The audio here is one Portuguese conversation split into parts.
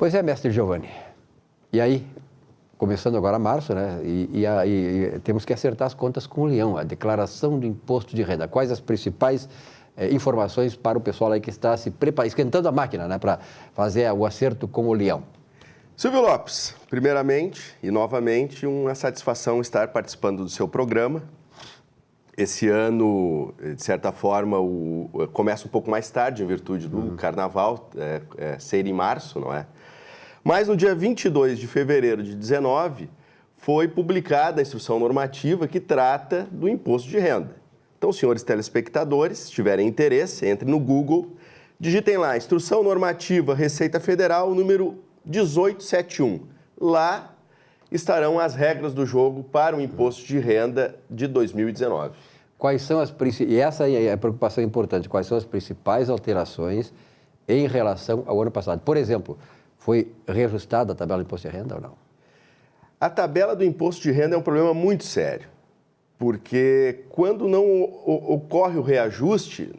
Pois é, mestre Giovanni. E aí, começando agora março, né? E temos que acertar as contas com o Leão, a declaração do imposto de renda. Quais as principais informações para o pessoal aí que está se esquentando a máquina, né? Para fazer o acerto com o Leão? Silvio Lopes, primeiramente e novamente, uma satisfação estar participando do seu programa. Esse ano, de certa forma, começa um pouco mais tarde, em virtude do Carnaval, ser em março, não é? Mas no dia 22 de fevereiro de 2019, foi publicada a instrução normativa que trata do imposto de renda. Então, senhores telespectadores, se tiverem interesse, entrem no Google, digitem lá, Instrução Normativa Receita Federal, número 1871. Lá estarão as regras do jogo para o imposto de renda de 2019. Quais são e essa é a preocupação importante, quais são as principais alterações em relação ao ano passado? Por exemplo, foi reajustada a tabela do imposto de renda ou não? A tabela do imposto de renda é um problema muito sério, porque quando não ocorre o reajuste,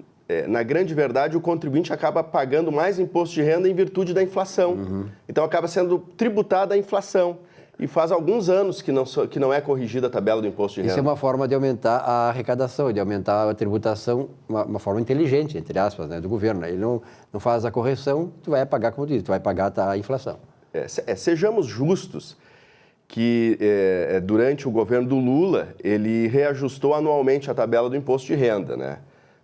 na grande verdade, o contribuinte acaba pagando mais imposto de renda em virtude da inflação. Então, acaba sendo tributada a inflação. E faz alguns anos que não é corrigida a tabela do imposto de renda. Isso é uma forma de aumentar a arrecadação, de aumentar a tributação, uma forma inteligente, entre aspas, né, do governo. Ele não faz a correção, tu vai pagar, como diz, tu vai pagar a inflação. Sejamos justos que durante o governo do Lula, ele reajustou anualmente a tabela do imposto de renda, né?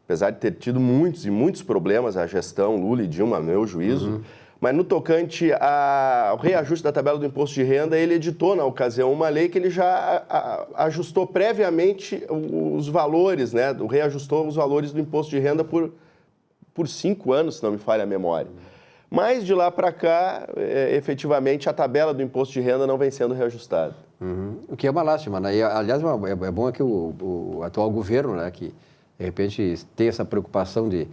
Apesar de ter tido muitos problemas a gestão Lula e Dilma, a meu juízo, mas no tocante ao reajuste da tabela do imposto de renda, ele editou na ocasião uma lei que ele já ajustou previamente os valores, né? Reajustou os valores do imposto de renda por 5 anos, se não me falha a memória. Mas de lá para cá, efetivamente, a tabela do imposto de renda não vem sendo reajustada. O que é uma lástima, né? E, aliás, é bom que o atual governo, né, que de repente tem essa preocupação de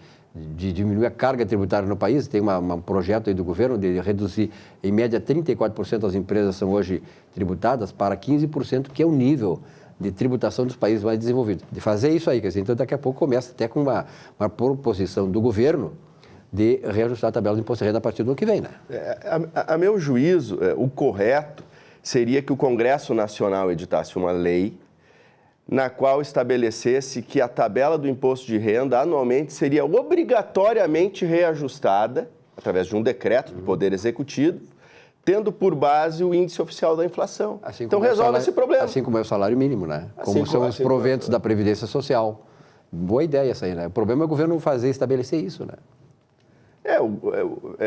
diminuir a carga tributária no país, tem um projeto aí do governo de reduzir, em média, 34% das empresas são hoje tributadas para 15%, que é o nível de tributação dos países mais desenvolvidos. De fazer isso aí, quer dizer, então daqui a pouco começa até com uma proposição do governo de reajustar a tabela do imposto de renda a partir do ano que vem, né? A meu juízo, o correto seria que o Congresso Nacional editasse uma lei na qual estabelecesse que a tabela do imposto de renda anualmente seria obrigatoriamente reajustada, através de um decreto do Poder Executivo, tendo por base o índice oficial da inflação. Então resolve esse problema. Assim como é o salário mínimo, né? Como são os proventos da Previdência Social. Boa ideia essa aí, né? O problema é o governo estabelecer isso, né?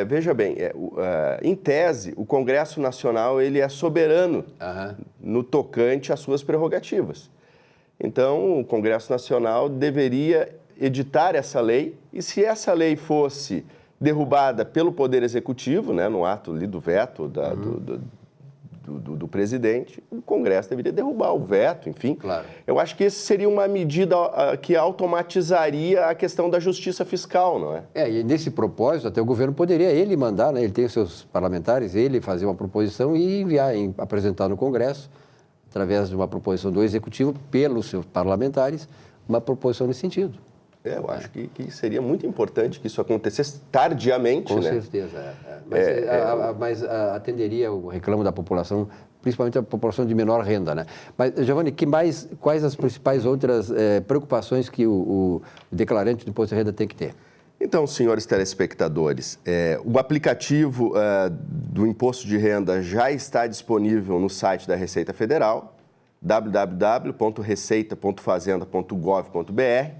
Veja bem, em tese, o Congresso Nacional ele é soberano no tocante às suas prerrogativas. Então, o Congresso Nacional deveria editar essa lei e, se essa lei fosse derrubada pelo Poder Executivo, né, no ato ali do veto do presidente, o Congresso deveria derrubar o veto, enfim. Claro. Eu acho que essa seria uma medida que automatizaria a questão da justiça fiscal, não é? E nesse propósito, até o governo poderia ele mandar, né, ele tem os seus parlamentares, ele fazer uma proposição e enviar, apresentar no Congresso, através de uma proposição do Executivo, pelos seus parlamentares, uma proposição nesse sentido. Eu acho que seria muito importante que isso acontecesse tardiamente, Com né? certeza. Mas atenderia o reclamo da população, principalmente a população de menor renda, né? Mas, Giovanni, quais as principais outras preocupações que o declarante do imposto de renda tem que ter? Então, senhores telespectadores, o aplicativo do Imposto de Renda já está disponível no site da Receita Federal, www.receita.fazenda.gov.br.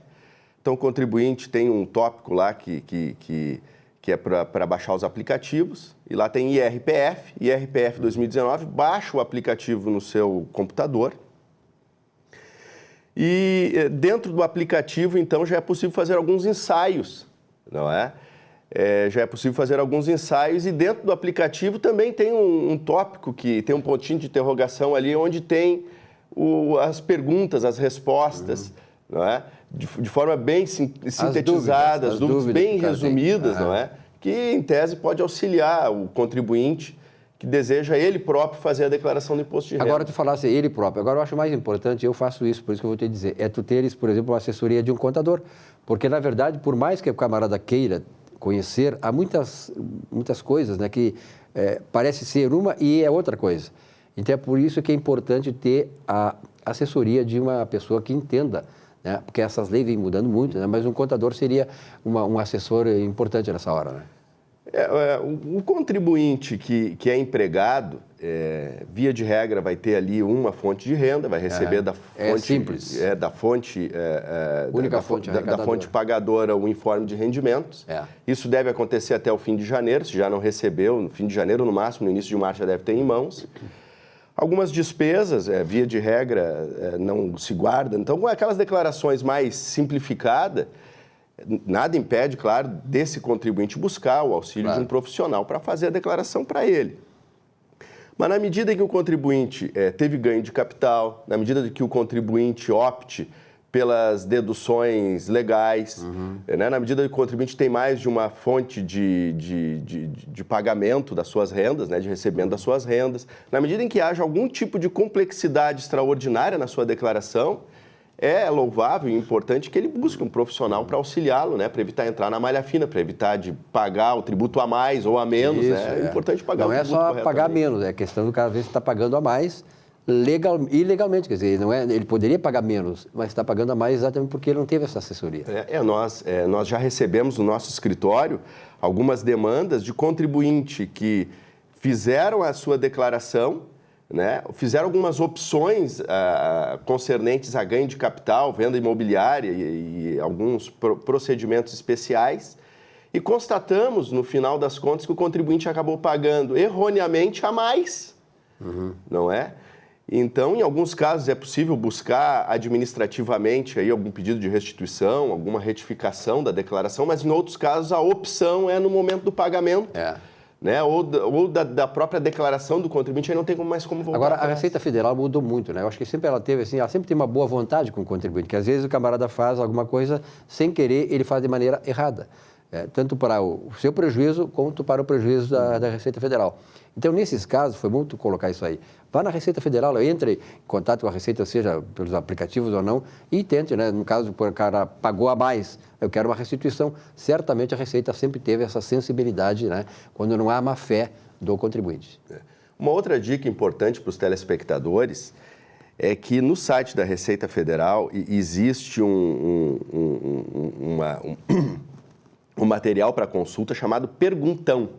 Então, o contribuinte tem um tópico lá que é para baixar os aplicativos, e lá tem IRPF 2019, baixa o aplicativo no seu computador. E dentro do aplicativo, então, já é possível fazer alguns ensaios, não é? Já é possível fazer alguns ensaios e dentro do aplicativo também tem um tópico que tem um pontinho de interrogação ali onde tem as perguntas, as respostas, não é? De forma bem sintetizada, as dúvidas bem resumidas, não é? Que em tese pode auxiliar o contribuinte que deseja ele próprio fazer a declaração do imposto de renda. Agora tu falasse ele próprio, agora eu acho mais importante, eu faço isso, por isso que eu vou te dizer, tu teres, por exemplo, uma assessoria de um contador, porque na verdade, por mais que o camarada queira conhecer, há muitas coisas, né, que parece ser uma e é outra coisa. Então, é por isso que é importante ter a assessoria de uma pessoa que entenda, né? Porque essas leis vêm mudando muito, né? Mas um contador seria um assessor importante nessa hora, né? O contribuinte que é empregado, via de regra, vai ter ali uma fonte de renda, vai receber da fonte... É simples. Da fonte... Única fonte da fonte pagadora o informe de rendimentos. Isso deve acontecer até o fim de janeiro, se já não recebeu, no fim de janeiro, no máximo, no início de março já deve ter em mãos. Algumas despesas, via de regra, não se guardam. Então, com aquelas declarações mais simplificadas, nada impede, claro, desse contribuinte buscar o auxílio de um profissional para fazer a declaração para ele. Mas na medida que o contribuinte teve ganho de capital, na medida que o contribuinte opte pelas deduções legais, né? Na medida que o contribuinte tem mais de uma fonte de pagamento das suas rendas, né? De recebimento das suas rendas, na medida em que haja algum tipo de complexidade extraordinária na sua declaração, é louvável e importante que ele busque um profissional para auxiliá-lo, né? Para evitar entrar na malha fina, para evitar de pagar o tributo a mais ou a menos. Isso, né? É importante pagar o tributo corretamente. Não é só pagar menos, é questão do cara, às vezes, está pagando a mais ilegalmente. Quer dizer, não é, ele poderia pagar menos, mas está pagando a mais exatamente porque ele não teve essa assessoria. Nós já recebemos no nosso escritório algumas demandas de contribuinte que fizeram a sua declaração, né? Fizeram algumas opções concernentes a ganho de capital, venda imobiliária e alguns procedimentos especiais e constatamos, no final das contas, que o contribuinte acabou pagando erroneamente a mais, não é? Então, em alguns casos, é possível buscar administrativamente aí algum pedido de restituição, alguma retificação da declaração, mas em outros casos a opção é no momento do pagamento. Né? Ou da própria declaração do contribuinte, aí não tem mais como voltar. Agora, a Receita Federal mudou muito, né? Eu acho que sempre ela teve, assim, ela sempre tem uma boa vontade com o contribuinte, que às vezes o camarada faz alguma coisa sem querer, ele faz de maneira errada. Tanto para o seu prejuízo, quanto para o prejuízo da Receita Federal. Então, nesses casos, foi muito colocar isso aí. Vá na Receita Federal, entre em contato com a Receita, seja pelos aplicativos ou não, e tente, né? No caso, o cara pagou a mais, eu quero uma restituição. Certamente a Receita sempre teve essa sensibilidade, né? Quando não há má fé do contribuinte. Uma outra dica importante para os telespectadores é que no site da Receita Federal existe um material para consulta chamado Perguntão.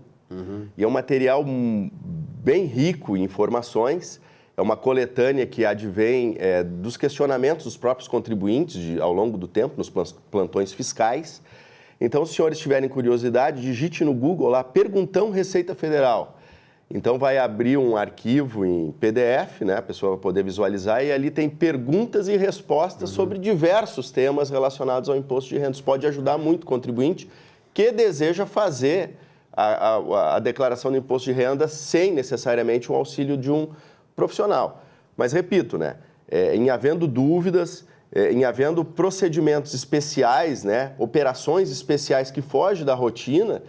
E é um material bem rico em informações, é uma coletânea que advém dos questionamentos dos próprios contribuintes ao longo do tempo, nos plantões fiscais. Então, se os senhores tiverem curiosidade, digite no Google lá, Perguntão Receita Federal. Então, vai abrir um arquivo em PDF, né? A pessoa vai poder visualizar, e ali tem perguntas e respostas sobre diversos temas relacionados ao imposto de renda. Isso pode ajudar muito o contribuinte que deseja fazer a declaração do imposto de renda sem necessariamente o auxílio de um profissional. Mas, repito, né, em havendo dúvidas, em havendo procedimentos especiais, né, operações especiais que fogem da rotina,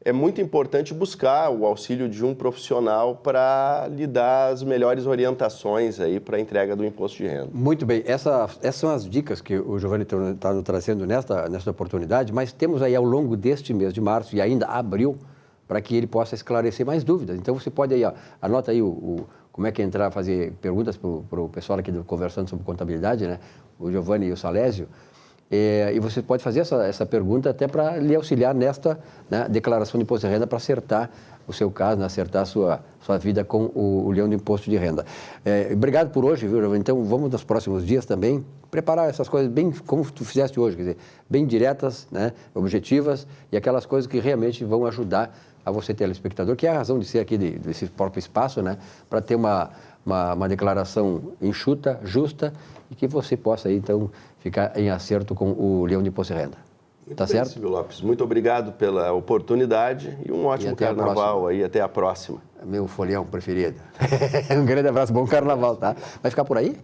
é muito importante buscar o auxílio de um profissional para lhe dar as melhores orientações aí para a entrega do imposto de renda. Muito bem, essas são as dicas que o Giovanni está nos trazendo nesta oportunidade, mas temos aí ao longo deste mês de março e ainda abril, para que ele possa esclarecer mais dúvidas. Então você pode aí, anota aí como é que entrar, fazer perguntas para o pessoal aqui conversando sobre contabilidade, né? O Giovanni e o Salésio. E você pode fazer essa pergunta até para lhe auxiliar nesta, né, declaração de imposto de renda para acertar o seu caso, né, acertar a sua vida com o leão do imposto de renda. Obrigado por hoje, viu, Giovanni? Então vamos nos próximos dias também preparar essas coisas bem como tu fizeste hoje, quer dizer, bem diretas, né, objetivas e aquelas coisas que realmente vão ajudar a você, telespectador, que é a razão de ser aqui desse próprio espaço, né, para ter uma declaração enxuta, justa e que você possa, aí, então, ficar em acerto com o leão de imposto de renda. Tá certo? Silvio Lopes, muito obrigado pela oportunidade e um ótimo carnaval aí. Até a próxima. Meu folião preferido. Um grande abraço, bom carnaval, tá? Vai ficar por aí?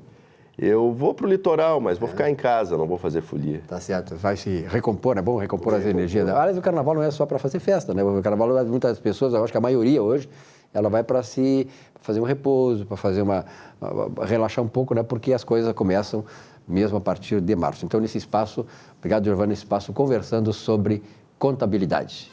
Eu vou para o litoral, mas vou ficar em casa, não vou fazer folia. Tá certo, vai se recompor, é bom recompor as energias. Né? Aliás, o carnaval não é só para fazer festa, né? O carnaval, muitas pessoas, eu acho que a maioria hoje, ela vai para fazer um repouso, para fazer relaxar um pouco, né? Porque as coisas começam mesmo a partir de março. Então, nesse espaço, obrigado, Giovanni, nesse espaço conversando sobre contabilidade.